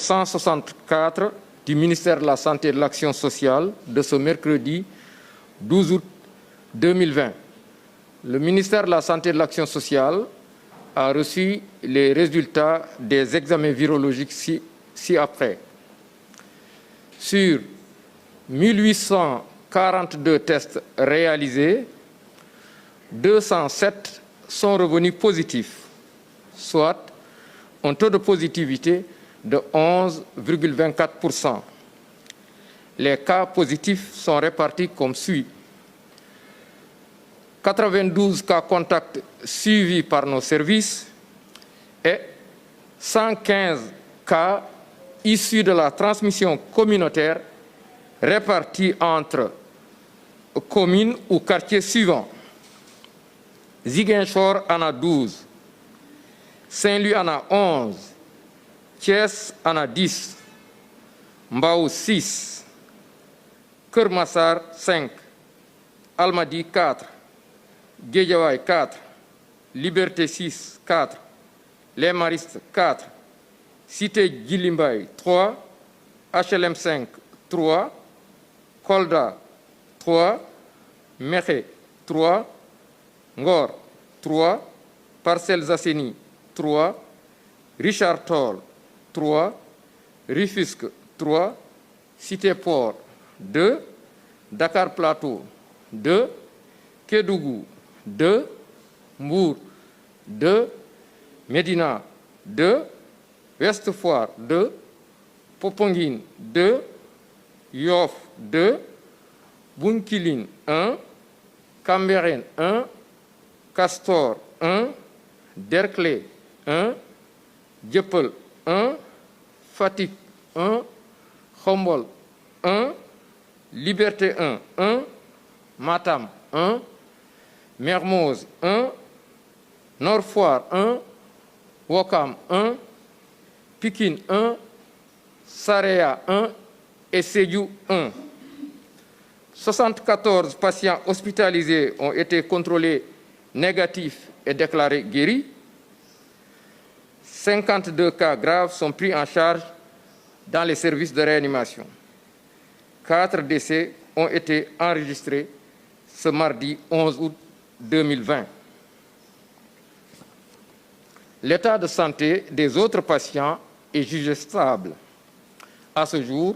164 du ministère de la Santé et de l'Action sociale de ce mercredi 12 août 2020. Le ministère de la Santé et de l'Action sociale a reçu les résultats des examens virologiques ci-après. Sur 1842 tests réalisés, 207 sont revenus positifs, soit un taux de positivité de 11,24%. Les cas positifs sont répartis comme suit. 92 cas contacts suivis par nos services et 115 cas issus de la transmission communautaire répartis entre communes ou quartiers suivants. Ziguinchor en a 12, Saint-Louis en a 11, Thiès en a 10, Mbao 6, Keur Massar 5, Almadies 4, Guédiawaye 4, Liberté 6 4, Les Maristes 4, Cité Djilimbaye 3, HLM 5 3, Kolda 3, Mékhé 3, Ngor 3, Parcelles Assainies 3, Richard Toll 3, Rufisque 3, Cité Port 2, Dakar Plateau 2, Kédougou 2, Mbour 2, Médina 2, Ouest Foire 2, Popenguine 2, Yoff 2, Bounkiling 1, Cambérène 1, Castor 1, Derklé 1, Dieuppeul 1, Fatick 1, Khombol 1, Liberté 1, Matam 1, Mermoz 1, Nord Foire 1, Ouakam 1, Pikine 1, Saraya 1 et Sédhiou 1. 74 patients hospitalisés ont été contrôlés négatifs et déclarés guéris. 52 cas graves sont pris en charge dans les services de réanimation. 4 décès ont été enregistrés ce mardi 11 août 2020. L'état de santé des autres patients est jugé stable. À ce jour,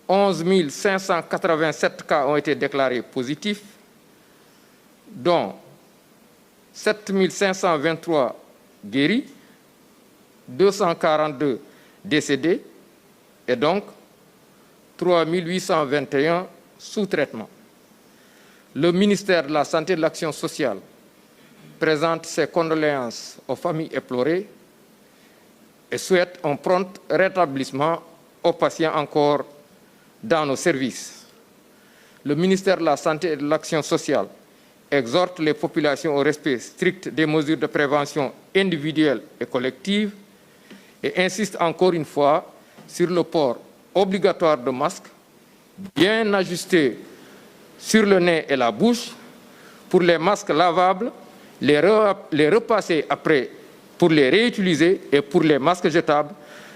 11 587 cas ont été déclarés positifs, dont 7 523 guéris, 242 décédés et donc 3 821 sous traitement. Le ministère de la Santé et de l'Action sociale présente ses condoléances aux familles éplorées et souhaite un prompt rétablissement aux patients encore dans nos services. Le ministère de la Santé et de l'Action sociale exhorte les populations au respect strict des mesures de prévention individuelle et collective et insiste encore une fois sur le port obligatoire de masques bien ajusté sur le nez et la bouche. Pour les masques lavables, les repasser après pour les réutiliser et pour les masques jetables,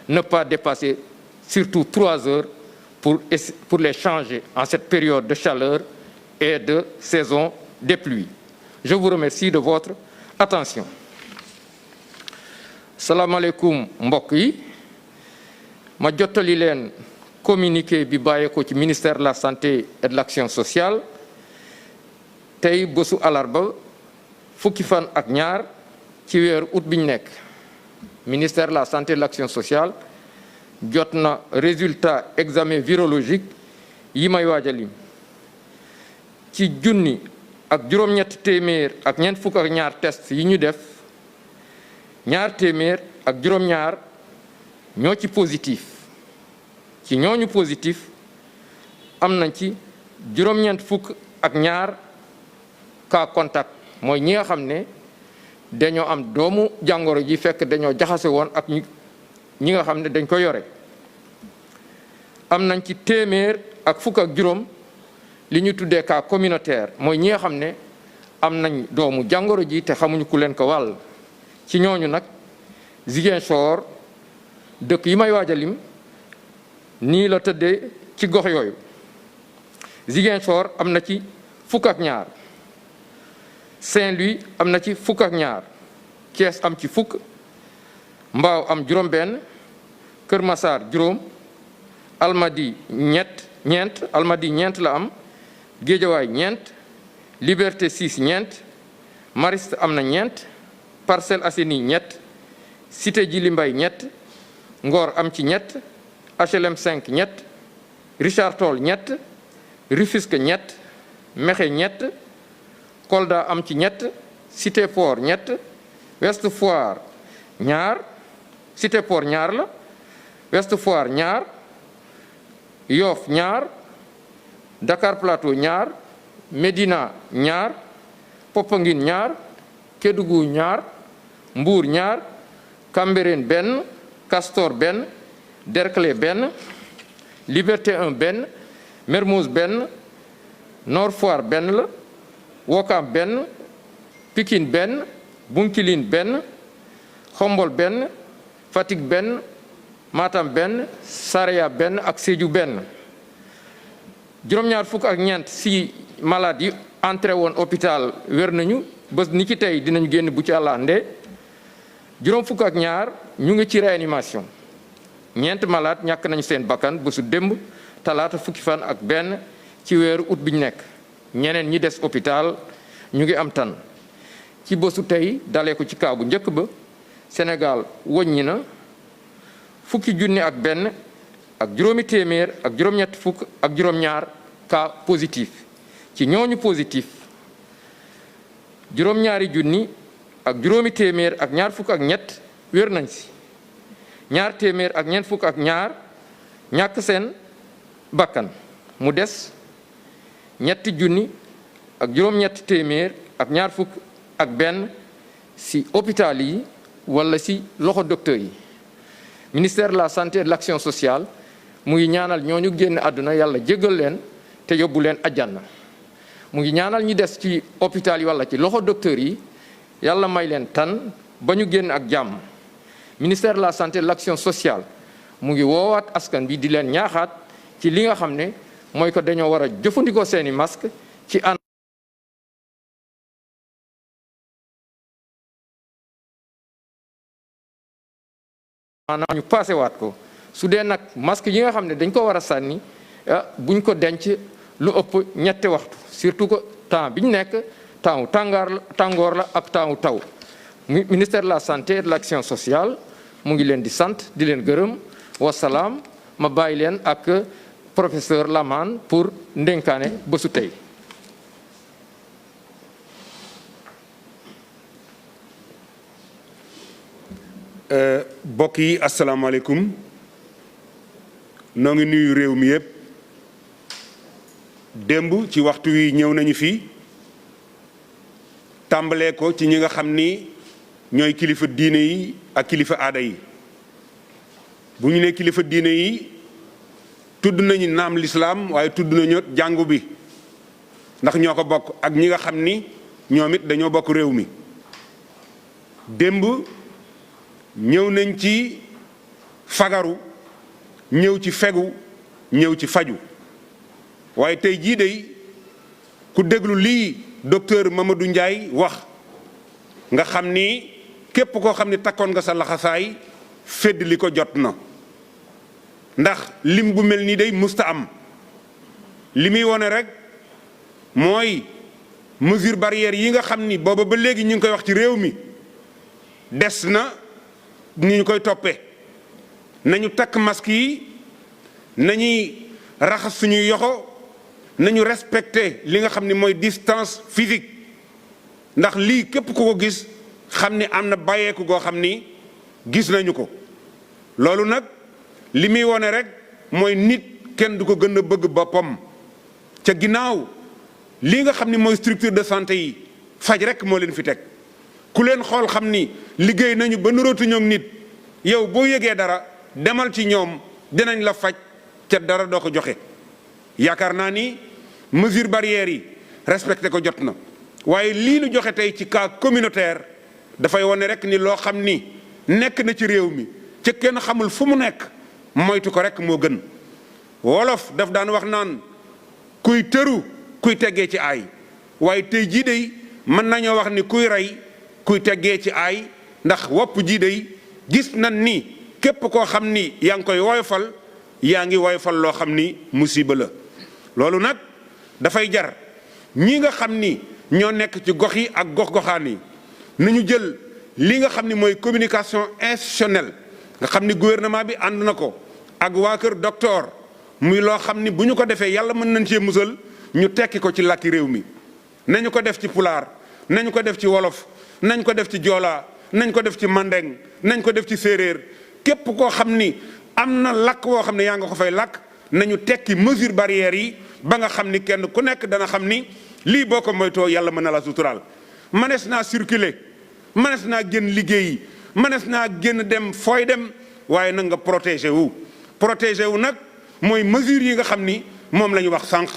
ne pas dépasser surtout 3 heures pour les changer en cette période de chaleur et de saison des pluies. Je vous remercie de votre attention. Salam alaikum mbokk yi ma jottali leen communiqué bi bàyyeekoo ci ministère de la santé et de l'action sociale tey bésu alarba fukki fan ak ñaar ci weeru août bi ñu nekk. Ministère de la santé et de l'action sociale jot na résultat examen virologique yi may waaj a lim ci junni ak juróom-ñetti téeméer ak ñeent fukk ak ñaar test yi ñu def ñaar téeméer ak juróom-ñaar ñoo ci positif ci ñooñu positif am nañ ci juróom-ñeent fukk ak ñaar cas contact mooy ñi nga xam ne dañoo am doomu jàngoro ji fekk dañoo jaxase woon ak ñi nga xam ne dañ ko yore. am nañ ci téeméer ak fukk ak juróom li ñu tuddee cas communautaire mooy ñi nga xam ne am nañ doomu jàngoro ji te xamuñu ku leen ko wàll. ci ñooñu nag Ziguinchor dëkk yi may waaj a lim nii la tëddee ci gox yooyu. Ziguinchor am na ci fukk ak ñaar, Saint-Louis am na ci fukk ak ñaar, Thiès am ci fukk, Mbao am juróom benn, Kër Massar juróom, Almadies ñeent Almadies ñeent la am, Guédiawaye ñeent, Liberté 6 ñeent, Mariste am na ñeent, Parcelles Assainies ñett, Cité Djily Mbaye ñett, Ngor am ci ñett, HLM 5 ñett, Richard Toll ñett, Rufisque ñett, Mékhé ñett, Kolda am ci ñett, Cité Port ñett, Ouest Foire ñaar, Cité Port ñaar la, Ouest Foire ñaar, Yoff ñaar, Dakar Plateau ñaar, Médina ñaar, Popenguine ñaar, Kédougou ñaar, Mbour ñaar, Cambérène benn, Castor benn, Derklé benn, Liberté 1 benn, Mermoz benn, Nord Foire benn la, Ouakam benn, Pikine benn, Bounkiling benn, Khombol benn, Fatick benn, Matam benn, Saraya benn ak Sédhiou benn. juróom-ñaar fukk ak ñeent si malade yi entré woon hôpital wér nañu bés ni ci tey dinañu génn bu ci àlla ndee. juróom fukk ak ñaar ñu ngi ci réanimation. ñeent malade ñàkk nañu seen bakkan bésu démb talaata fukki fan ak benn ci weeru août bi ñu nekk. ñeneen ñi des hôpital ñu ngi am tan. ci bésu tey dalee ko ci kaa bu njëkk ba Sénégal wàññi na fukki junni ak benn ak juróomi téeméer ak juróom-ñett fukk ak juróom-ñaar cas positif. ci ñooñu positif juróom-ñaari junni ak juróomi téeméer ak ñaar fukk ak ñett wér nañ si. ñaar téeméer ak ñeent fukk ak ñaar ñàkk seen bakkan. mu des ñetti junni ak juróom-ñetti téeméer ak ñaar fukk ak benn si hôpital yi wala si loxo docteur yi. ministère de la santé et de l'action sociale mu ngi ñaanal ñooñu génn àdduna yàlla jéggal leen te yóbbu leen àjjana. mu ngi ñaanal ñi des ci hôpital yi wala ci loxo docteur yi yàlla may leen tan ba ñu génn ak jàmm. ministère de la santé et de l'action sociale mu ngi woowaat askan bi di leen ñaaxaat ci li nga xam ne mooy ko dañoo war a jëfandikoo seeni masque ci an maanaam ñu passé waat ko. su dee nag masque yi nga xam ne dañ ko war a sànni buñ ko denc lu ëpp ñetti waxtu surtout que temps bi ñu nekk temps wu tàngoor la ak temps wu taw. ministère de la santé et de l'action sociale mu ngi leen di sant di leen gërëm wasalaam ma bàyyi leen ak professeur Lamane pour ndénkaane bésu tey. mbokk yi asalaamaaleykum noo ngi nuyu réew mi yépp démb ci waxtu wi ñëw nañu fi tàmbalee ko ci ñi nga xam ni ñooy kilifa diine yi ak kilifa aada yi. bu ñu nee kilifa diine yi tudd nañu naam lislaam waaye tudd nañu jàngu bi ndax ñoo ko bokk ak ñi nga xam ni ñoom it dañoo bokk réew mi. démb ñëw nañ ci fagaru ñëw ci fegu ñëw ci faju waaye tey jii day ku déglu lii docteur Mamadou Ndiaye wax nga xam ni képp koo xam ni takkoon nga sa laxasaay fedd li ko jot na ndax lim bu mel nii day musta am. li muy wone rek mooy mesure barrière yi nga xam ni booba ba léegi ñu ngi koy wax ci réew mi des na ni ñu koy toppee. nañu takk masque yi nañuy raxas suñuy yoxo nañu respecté li nga xam ni mooy distance physique ndax lii képp ku ko gis xam ni am na bàyyeeku goo xam ni gis nañu ko. loolu nag li muy wone rek mooy nit kenn du ko gën a bëgg boppam ca ginnaaw lii nga xam ni mooy structure de santé yi faj rek moo leen fi teg ku leen xool xam ni liggéey nañu ba nurootuñu ak nit yow boo yëgee dara demal ci ñoom dinañ la faj ca dara doo ko joxe. yaakaar naa ni mesure barrière yi respecté ko jot na waaye lii nu joxe tey ci cas communautaire dafay wone rek ni loo xam ni nekk na ci réew mi ca kenn xamul fu mu nekk moytu ko rek moo gën. wolof daf daan wax naan kuy tëru kuy teggee ci aay, waaye tey jii day mën nañoo wax ni kuy rey kuy teggee ci aay, ndax wopp jii day gis nan ni képp koo xam ni yaa ngi koy woyofal yaa ngi woyofal loo xam ni musiba la. loolu nag dafay jar ñi nga xam ni ñoo nekk ci gox yi ak gox-goxaan yi nañu jël li nga xam ni mooy communication institutionnelle nga xam ni gouvernement bi ànd na ko ak waa kër docteur muy loo xam ni bu ñu ko defee yàlla mën nañ cee musal ñu tekki ko ci làkki réew mi. nañu ko def ci pulaar, nañu ko def ci wolof, nañ ko def ci joolaa, nañ ko def ci mandeng, nañ ko def ci séeréer. képp koo xam ni am na làkk woo xam ne yaa nga ko fay làkk nañu tekki mesure barrières yi ba nga xam ni kenn ku nekk dana xam ni lii boo ko moytoo yàlla mën na la suturaal. mënees naa circuler, mënees naa génn liggéeyi, mënees naa génn dem fooy dem, waaye nag nga protéger wu. protéger wu nag mooy mesure yi nga xam ni moom la ñu wax sànq.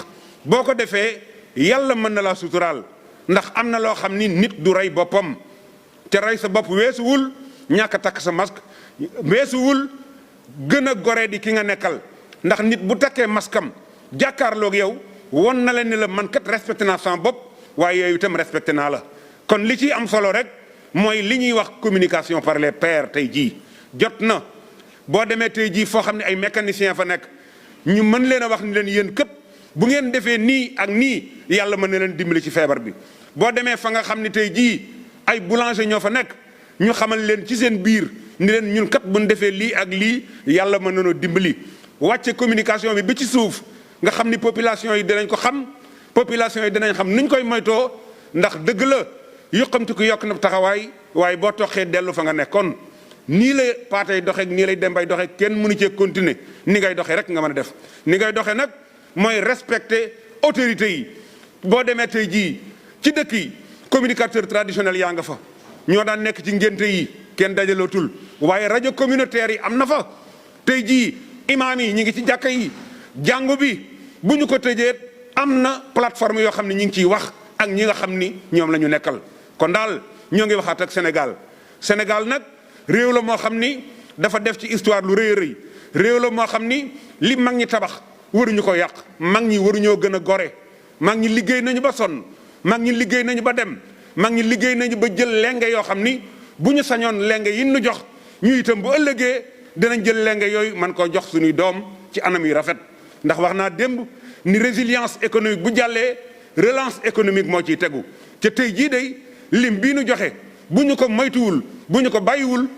boo ko defee yàlla mën na laa suturaal, ndax am na loo xam ni nit du rey boppam. te rey sa bopp weesuwul ñàkk a takk sa masque, weesuwul gën a gore di ki nga nekkal. ndax nit bu takkee maskam jàkkaarloog yow won na leen ni la man kat respecté naa sama bopp, waaye yooyu itam respecté naa la. kon li ciy am solo rek mooy li ñuy wax communication par les pairs. tey jii jot na boo demee tey jii foo xam ne ay mécaniciens fa nekk ñu mën leen a wax ni leen yéen kat bu ngeen defee nii ak nii yàlla mën na leen dimbali ci feebar bi. boo demee fa nga xam ne tey jii ay boulanger ñoo fa nekk ñu xamal leen ci seen biir ni leen ñun kat bu ñu defee lii ak lii yàlla mën nañoo dimbali. wàcce communication bi ba ci suuf nga xam ni population yi dinañ ko xam, population yi dinañ xam nuñ koy moytoo, ndax dëgg la yokkamti ko yokk na taxawaay waaye boo toxee dellu fa nga nekkoon. nii lay paatay doxee nii lay dembay doxee kenn mënu cee continuer ni ngay doxee rek nga mën a def. ni ngay doxee nag mooy respecter autorités yi. boo demee tey jii ci dëkk yi communicateur traditionnel yaa nga fa ñoo daan nekk ci ngénte yi kenn dajalootul, waaye rajo communautaire yi am na fa. tey jii imaam yi ñi ngi ci jàkka yi, jàngu bi bu ñu ko tëjee am na plateforme yoo xam ne ñi ngi ciy wax ak ñi nga xam ni ñoom la ñu nekkal. kon daal ñoo ngi waxaat ak Sénégal. Sénégal nag réew la moo xam ni dafa def ci histoire lu rëy a rëy. réew la moo xam ni li mag ñi tabax waruñu ko yàq, mag ñi waruñoo gën a gore. mag ñi liggéey nañu ba sonn, mag ñi liggéey nañu ba dem, mag ñi liggéey nañu ba jël lenge yoo xam ni bu ñu sañoon lenge yi ñu jox ñu itam bu ëllëgee dinañ jël lenge yooyu man koo jox suñuy doom ci anam yu rafet. ndax wax naa démb ni résilience économique bu jàllee relance économique moo ciy tegu. te tey jii day lim bii nu joxe bu ñu ko moytuwul bu ñu ko bàyyiwul